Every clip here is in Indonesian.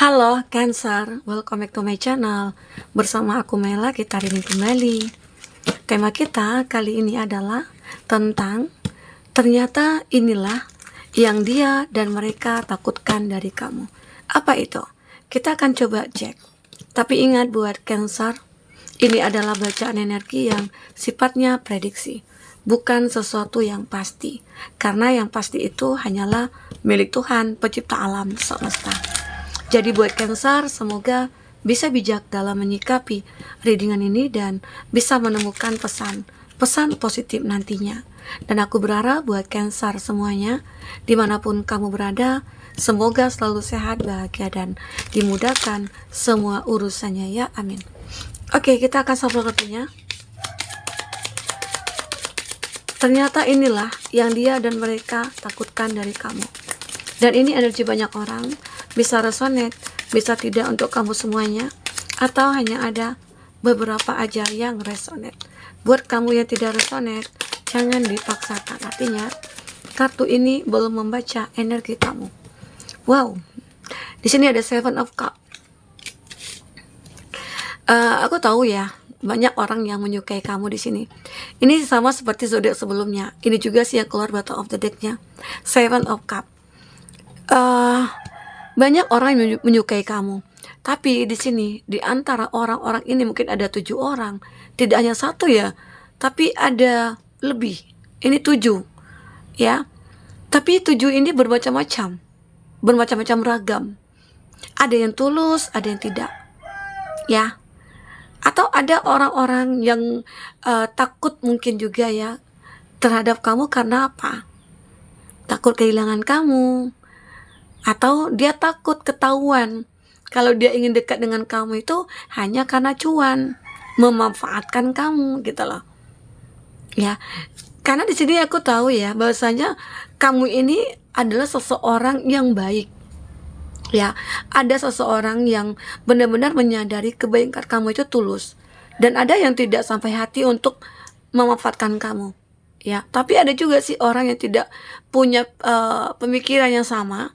Halo Cancer, welcome back to my channel. Bersama aku Mela, kita hari ini kembali. Tema kita kali ini adalah tentang ternyata inilah yang dia dan mereka takutkan dari kamu. Apa itu? Kita akan coba cek. Tapi ingat buat Cancer, ini adalah bacaan energi yang sifatnya prediksi, bukan sesuatu yang pasti. Karena yang pasti itu hanyalah milik Tuhan, pencipta alam semesta. Jadi buat Cancer, semoga bisa bijak dalam menyikapi readingan ini dan bisa menemukan pesan positif nantinya. Dan aku berharap buat Cancer semuanya, dimanapun kamu berada, semoga selalu sehat, bahagia, dan dimudahkan semua urusannya ya, amin. Oke, kita akan shuffle kartunya. Ternyata inilah yang dia dan mereka takutkan dari kamu. Dan ini energi banyak orang, bisa resonate, bisa tidak untuk kamu semuanya, atau hanya ada beberapa aja yang resonate. Buat kamu yang tidak resonate, jangan dipaksakan. Artinya, kartu ini belum membaca energi kamu. Wow, di sini ada Seven of Cups. Aku tahu ya, banyak orang yang menyukai kamu di sini. Ini sama seperti zodiak sebelumnya. Ini juga sih yang keluar bottom of the deck-nya, Seven of Cups. Banyak orang yang menyukai kamu, tapi di sini di antara orang-orang ini mungkin ada 7 orang, tidak hanya satu ya, tapi ada lebih. Ini 7 ya, tapi 7 ini bermacam-macam ragam. Ada yang tulus, ada yang tidak ya, atau ada orang-orang yang takut mungkin juga ya terhadap kamu. Karena apa? Takut kehilangan kamu, atau dia takut ketahuan kalau dia ingin dekat dengan kamu itu hanya karena cuan, memanfaatkan kamu gitu loh ya. Karena di sini aku tahu ya bahwasanya kamu ini adalah seseorang yang baik ya. Ada seseorang yang benar-benar menyadari kebaikan kamu itu tulus, dan ada yang tidak sampai hati untuk memanfaatkan kamu ya. Tapi ada juga sih orang yang tidak punya pemikiran yang sama,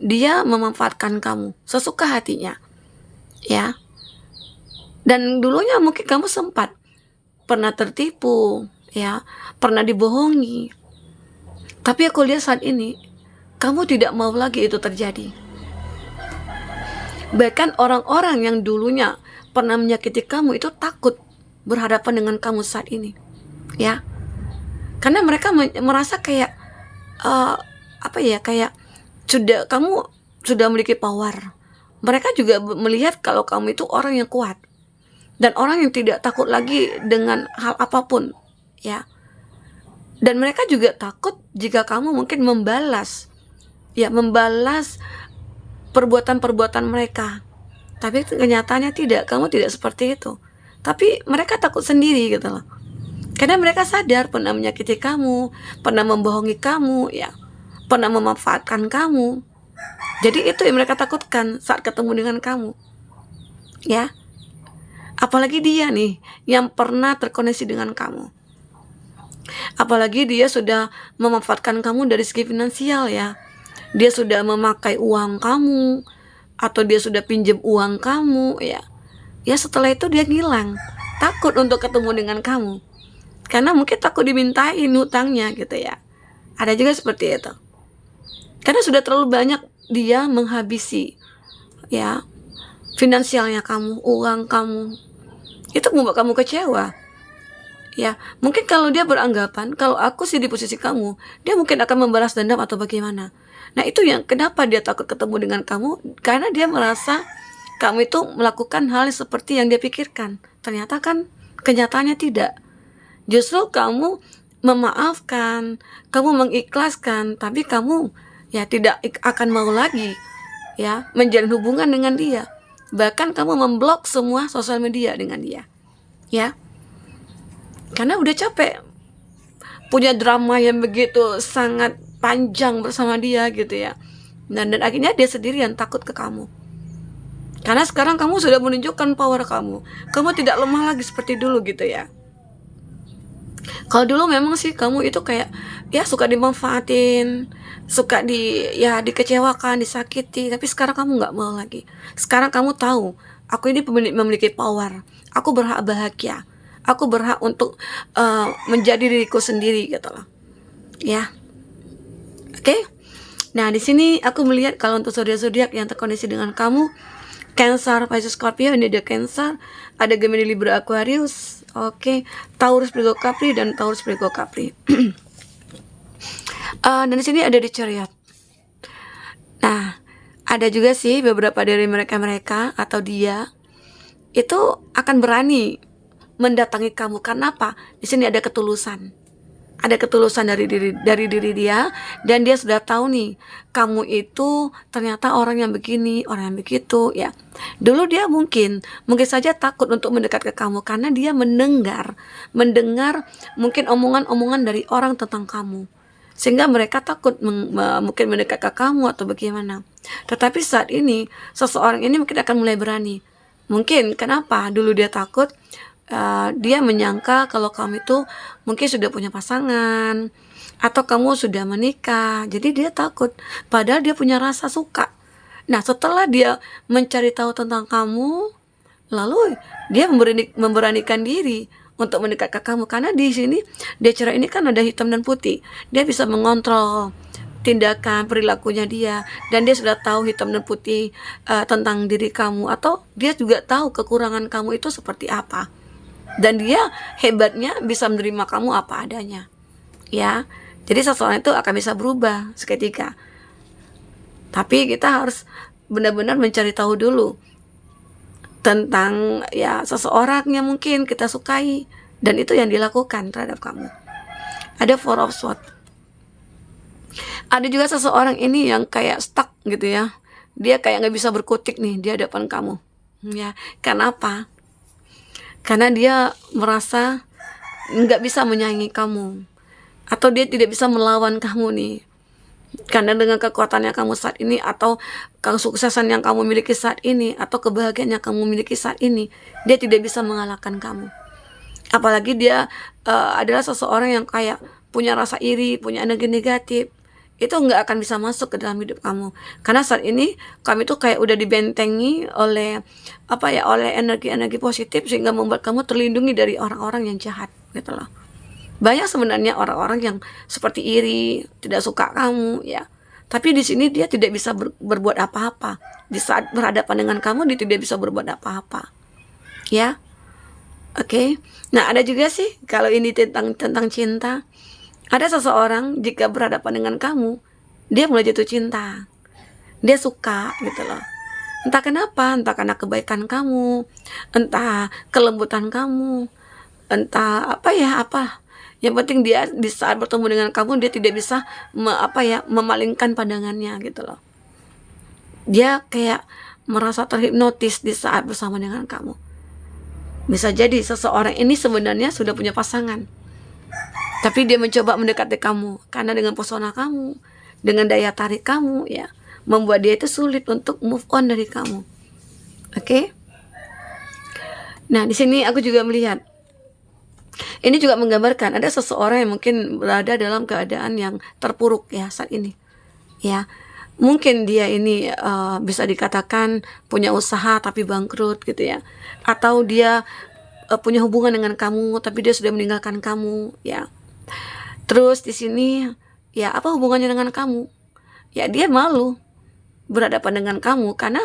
dia memanfaatkan kamu sesuka hatinya ya. Dan dulunya mungkin kamu sempat pernah tertipu ya, pernah dibohongi. Tapi aku lihat saat ini kamu tidak mau lagi itu terjadi. Bahkan orang-orang yang dulunya pernah menyakiti kamu itu takut berhadapan dengan kamu saat ini ya. Karena mereka merasa kayak kamu sudah memiliki power. Mereka juga melihat kalau kamu itu orang yang kuat dan orang yang tidak takut lagi dengan hal apapun ya. Dan mereka juga takut jika kamu mungkin membalas perbuatan-perbuatan mereka. Tapi kenyataannya tidak, kamu tidak seperti itu. Tapi mereka takut sendiri gitu loh. Karena mereka sadar pernah menyakiti kamu, pernah membohongi kamu ya, pernah memanfaatkan kamu. Jadi itu yang mereka takutkan saat ketemu dengan kamu ya. Apalagi dia nih yang pernah terkoneksi dengan kamu, apalagi dia sudah memanfaatkan kamu dari segi finansial ya. Dia sudah memakai uang kamu, atau dia sudah pinjam uang kamu ya. Ya setelah itu dia ngilang, takut untuk ketemu dengan kamu, karena mungkin takut dimintain hutangnya gitu ya. Ada juga seperti itu. Karena sudah terlalu banyak dia menghabisi ya finansialnya kamu, uang kamu. Itu membuat kamu kecewa ya. Mungkin kalau dia beranggapan kalau aku sih di posisi kamu, dia mungkin akan membalas dendam atau bagaimana. Nah itu yang kenapa dia takut ketemu dengan kamu, karena dia merasa kamu itu melakukan hal seperti yang dia pikirkan. Ternyata kan kenyataannya tidak. Justru kamu memaafkan, kamu mengikhlaskan, tapi kamu ya tidak akan mau lagi ya menjalin hubungan dengan dia. Bahkan kamu memblok semua sosial media dengan dia ya. Karena udah capek punya drama yang begitu sangat panjang bersama dia gitu ya. Dan akhirnya dia sendirian takut ke kamu. Karena sekarang kamu sudah menunjukkan power kamu. Kamu tidak lemah lagi seperti dulu gitu ya. Kalau dulu memang sih kamu itu kayak ya suka dimanfaatin, suka ya dikecewakan, disakiti, tapi sekarang kamu nggak mau lagi. Sekarang kamu tahu, aku ini memiliki power. Aku berhak bahagia. Aku berhak untuk menjadi diriku sendiri gitu loh. Ya. Oke. Nah, di sini aku melihat kalau untuk zodiak-zodiak yang terkoneksi dengan kamu, Cancer, Pisces, Scorpio, ini ada Cancer, ada Gemini, Libra, Aquarius, oke, Taurus, Virgo, Capri, dan Taurus, Virgo, Capri. Dan di sini ada di Chariot. Nah, ada juga sih beberapa dari mereka atau dia itu akan berani mendatangi kamu. Karena apa? Di sini ada ketulusan. Ada ketulusan dari diri dia, dan dia sudah tahu nih, kamu itu ternyata orang yang begini, orang yang begitu ya. Dulu dia mungkin saja takut untuk mendekat ke kamu karena dia mendengar mungkin omongan-omongan dari orang tentang kamu, sehingga mereka takut mungkin mendekat ke kamu atau bagaimana. Tetapi saat ini seseorang ini mungkin akan mulai berani. Mungkin kenapa dulu dia takut? Dia menyangka kalau kamu itu mungkin sudah punya pasangan atau kamu sudah menikah, jadi dia takut, padahal dia punya rasa suka. Nah, setelah dia mencari tahu tentang kamu, lalu dia memberanikan diri untuk mendekat ke kamu, karena di sini di Chariot ini kan ada hitam dan putih. Dia bisa mengontrol tindakan perilakunya dia, dan dia sudah tahu hitam dan putih tentang diri kamu, atau dia juga tahu kekurangan kamu itu seperti apa. Dan dia hebatnya bisa menerima kamu apa adanya, ya. Jadi seseorang itu akan bisa berubah seketika. Tapi kita harus benar-benar mencari tahu dulu tentang ya seseorang yang mungkin kita sukai, dan itu yang dilakukan terhadap kamu. Ada Four of Swords. Ada juga seseorang ini yang kayak stuck gitu ya. Dia kayak nggak bisa berkutik nih di hadapan kamu, ya. Kenapa? Karena dia merasa nggak bisa menyayangi kamu, atau dia tidak bisa melawan kamu nih. Karena dengan kekuatan yang kamu saat ini, atau kesuksesan yang kamu miliki saat ini, atau kebahagiaan yang kamu miliki saat ini, dia tidak bisa mengalahkan kamu. Apalagi dia adalah seseorang yang kayak punya rasa iri, punya energi negatif. Itu nggak akan bisa masuk ke dalam hidup kamu, karena saat ini kami tuh kayak udah dibentengi oleh oleh energi-energi positif, sehingga membuat kamu terlindungi dari orang-orang yang jahat gitu loh. Banyak sebenarnya orang-orang yang seperti iri, tidak suka kamu ya, tapi di sini dia tidak bisa berbuat apa-apa. Di saat berhadapan dengan kamu, dia tidak bisa berbuat apa-apa, ya. Oke. Nah, ada juga sih kalau ini tentang cinta. Ada seseorang jika berhadapan dengan kamu, dia mulai jatuh cinta. Dia suka gitu loh. Entah kenapa, entah karena kebaikan kamu, entah kelembutan kamu, entah apa. Yang penting dia di saat bertemu dengan kamu, dia tidak bisa memalingkan pandangannya gitu loh. Dia kayak merasa terhipnotis di saat bersama dengan kamu. Bisa jadi seseorang ini sebenarnya sudah punya pasangan, tapi dia mencoba mendekati kamu karena dengan pesona kamu, dengan daya tarik kamu ya, membuat dia itu sulit untuk move on dari kamu. Oke? Nah, di sini aku juga melihat ini juga menggambarkan ada seseorang yang mungkin berada dalam keadaan yang terpuruk ya saat ini. Ya. Mungkin dia ini bisa dikatakan punya usaha tapi bangkrut gitu ya. Atau dia punya hubungan dengan kamu tapi dia sudah meninggalkan kamu ya. Terus di sini ya apa hubungannya dengan kamu? Ya dia malu berhadapan dengan kamu karena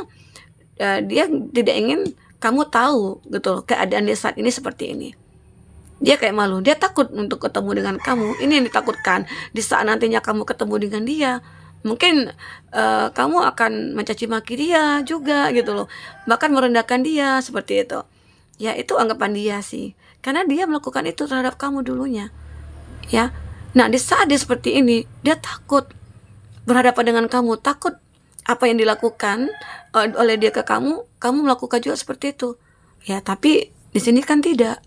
dia tidak ingin kamu tahu gitu loh keadaan dia saat ini seperti ini. Dia kayak malu, dia takut untuk ketemu dengan kamu. Ini yang ditakutkan. Di saat nantinya kamu ketemu dengan dia, mungkin kamu akan mencaci maki dia juga gitu loh, bahkan merendahkan dia seperti itu. Ya itu anggapan dia sih, karena dia melakukan itu terhadap kamu dulunya ya. Nah, di saat dia seperti ini, dia takut berhadapan dengan kamu, takut apa yang dilakukan oleh dia ke kamu melakukan juga seperti itu. Ya, tapi di sini kan tidak.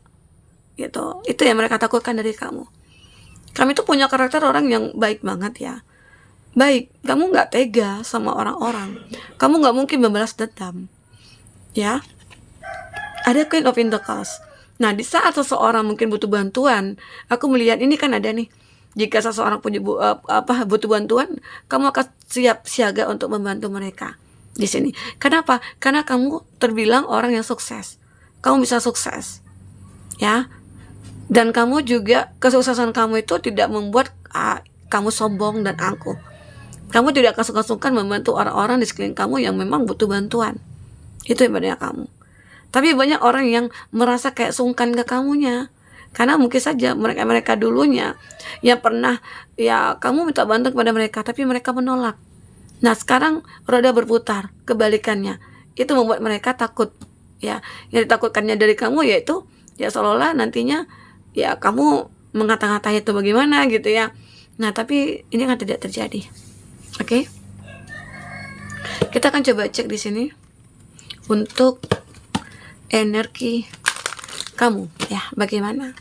Gitu. Itu yang mereka takutkan dari kamu. Kami tuh punya karakter orang yang baik banget ya. Baik, kamu nggak tega sama orang-orang. Kamu nggak mungkin membalas dendam. Ya. Ada Queen of Pentacles. Nah, di saat seseorang mungkin butuh bantuan, aku melihat ini kan ada nih, jika seseorang punya butuh bantuan, kamu akan siap siaga untuk membantu mereka di sini. Kenapa? Karena kamu terbilang orang yang sukses. Kamu bisa sukses, ya. Dan kamu juga, kesuksesan kamu itu tidak membuat kamu sombong dan angkuh. Kamu tidak akan sungkan-sungkan membantu orang-orang di sekeliling kamu yang memang butuh bantuan. Itu hebatnya kamu. Tapi banyak orang yang merasa kayak sungkan ke kamunya, karena mungkin saja mereka dulunya yang pernah ya kamu minta bantuan kepada mereka, tapi mereka menolak. Nah, sekarang roda berputar, kebalikannya. Itu membuat mereka takut. Ya, yang ditakutkannya dari kamu yaitu ya seolah-olah nantinya ya kamu mengata-ngatai itu bagaimana gitu ya. Nah, tapi ini kan tidak terjadi. Oke. Kita akan coba cek di sini untuk energi kamu ya, bagaimana.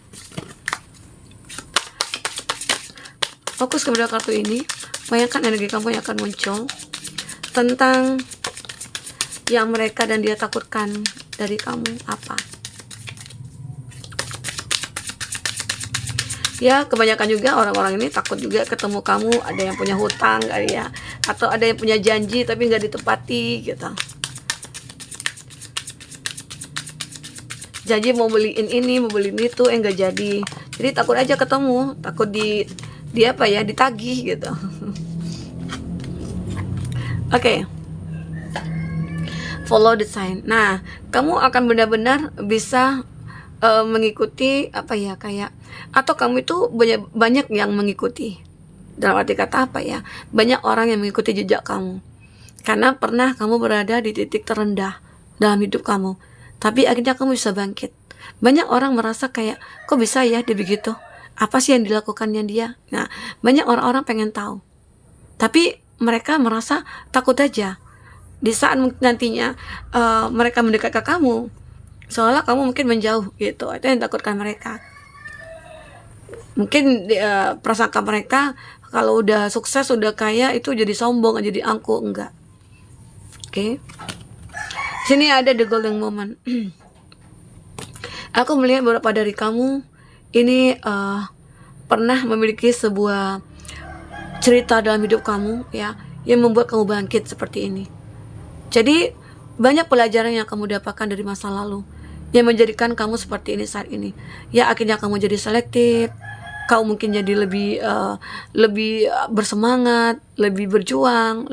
Fokus kepada kartu ini, bayangkan energi kamu yang akan muncul tentang yang mereka dan dia takutkan dari kamu apa. Ya, kebanyakan juga orang-orang ini takut juga ketemu kamu, ada yang punya hutang kali ya, atau ada yang punya janji tapi nggak ditepati gitu. Janji mau beliin ini, mau beliin itu, nggak jadi. Jadi takut aja ketemu, takut di apa ya, ditagih gitu. Oke. Follow the sign. Nah, kamu akan benar-benar bisa mengikuti apa ya, kayak, atau kamu itu banyak yang mengikuti. Dalam arti kata apa ya? Banyak orang yang mengikuti jejak kamu. Karena pernah kamu berada di titik terendah dalam hidup kamu. Tapi akhirnya kamu bisa bangkit. Banyak orang merasa kayak, kok bisa ya dia begitu? Apa sih yang dilakukannya dia? Nah, banyak orang-orang pengen tahu. Tapi mereka merasa takut aja. Di saat nantinya mereka mendekat ke kamu, seolah kamu mungkin menjauh gitu. Itu yang takutkan mereka. Mungkin prasangka mereka kalau udah sukses, udah kaya, itu jadi sombong, jadi angkuh. Enggak. Oke. Sini ada the golden moment. Aku melihat beberapa dari kamu ini pernah memiliki sebuah cerita dalam hidup kamu ya, yang membuat kamu bangkit seperti ini. Jadi banyak pelajaran yang kamu dapatkan dari masa lalu yang menjadikan kamu seperti ini saat ini. Ya, akhirnya kamu jadi selektif. Kau mungkin jadi lebih bersemangat, lebih berjuang,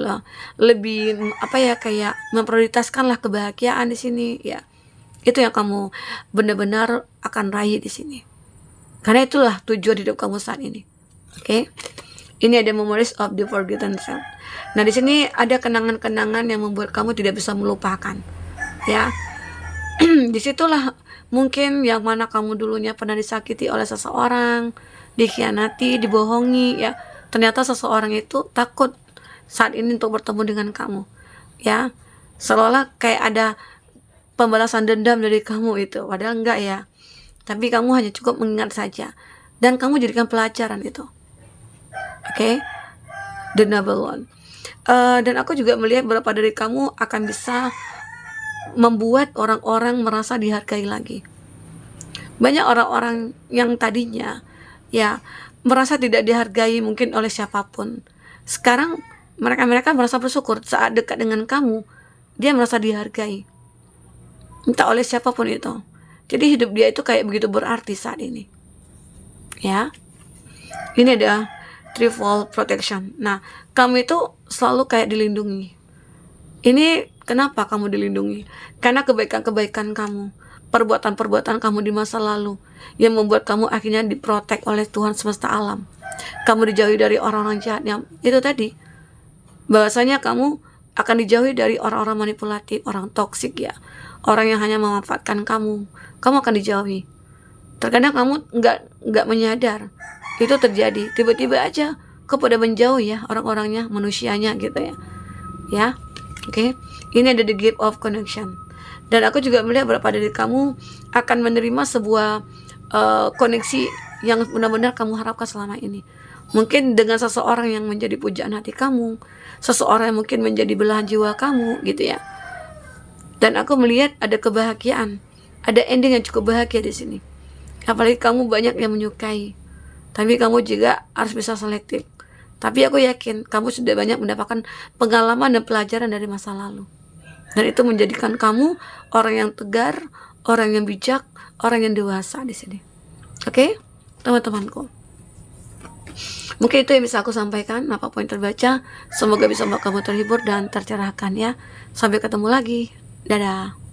lebih apa ya, kayak memprioritaskanlah kebahagiaan di sini ya. Itu yang kamu benar-benar akan raih di sini. Karena itulah tujuan hidup kamu saat ini. Oke. Ini ada memories of the forgotten self. Nah, di sini ada kenangan-kenangan yang membuat kamu tidak bisa melupakan. Ya. Disitulah mungkin yang mana kamu dulunya pernah disakiti oleh seseorang, dikhianati, dibohongi ya. Ternyata seseorang itu takut saat ini untuk bertemu dengan kamu. Ya. Seolah kayak ada pembalasan dendam dari kamu itu, padahal enggak ya. Tapi kamu hanya cukup mengingat saja dan kamu jadikan pelajaran itu. Oke. The noble one. Dan aku juga melihat beberapa dari kamu akan bisa membuat orang-orang merasa dihargai lagi. Banyak orang-orang yang tadinya ya merasa tidak dihargai mungkin oleh siapapun, sekarang mereka merasa bersyukur saat dekat dengan kamu, dia merasa dihargai, entah oleh siapapun itu. Jadi hidup dia itu kayak begitu berarti saat ini. Ya, ini ada threefold protection. Nah, kamu itu selalu kayak dilindungi. Ini kenapa kamu dilindungi? Karena kebaikan-kebaikan kamu, perbuatan-perbuatan kamu di masa lalu yang membuat kamu akhirnya diprotek oleh Tuhan semesta alam. Kamu dijauhi dari orang-orang jahat yang itu tadi. Bahwasanya kamu akan dijauhi dari orang-orang manipulatif, orang toksik ya. Orang yang hanya memanfaatkan kamu. Kamu akan dijauhi. Terkadang kamu nggak menyadar itu terjadi. Tiba-tiba aja kepada menjauh ya orang-orangnya, manusianya gitu ya. Ya. Oke, ini ada the gift of connection. Dan aku juga melihat beberapa dari kamu akan menerima sebuah koneksi yang benar-benar kamu harapkan selama ini. Mungkin dengan seseorang yang menjadi pujaan hati kamu, seseorang yang mungkin menjadi belahan jiwa kamu gitu ya. Dan aku melihat ada kebahagiaan, ada ending yang cukup bahagia di sini. Apalagi kamu banyak yang menyukai, tapi kamu juga harus bisa selektif. Tapi aku yakin kamu sudah banyak mendapatkan pengalaman dan pelajaran dari masa lalu, dan itu menjadikan kamu orang yang tegar, orang yang bijak, orang yang dewasa di sini. Oke, teman-temanku. Mungkin itu yang bisa aku sampaikan, apa poin terbaca. Semoga bisa membuat kamu terhibur dan tercerahkan ya. Sampai ketemu lagi. Dadah.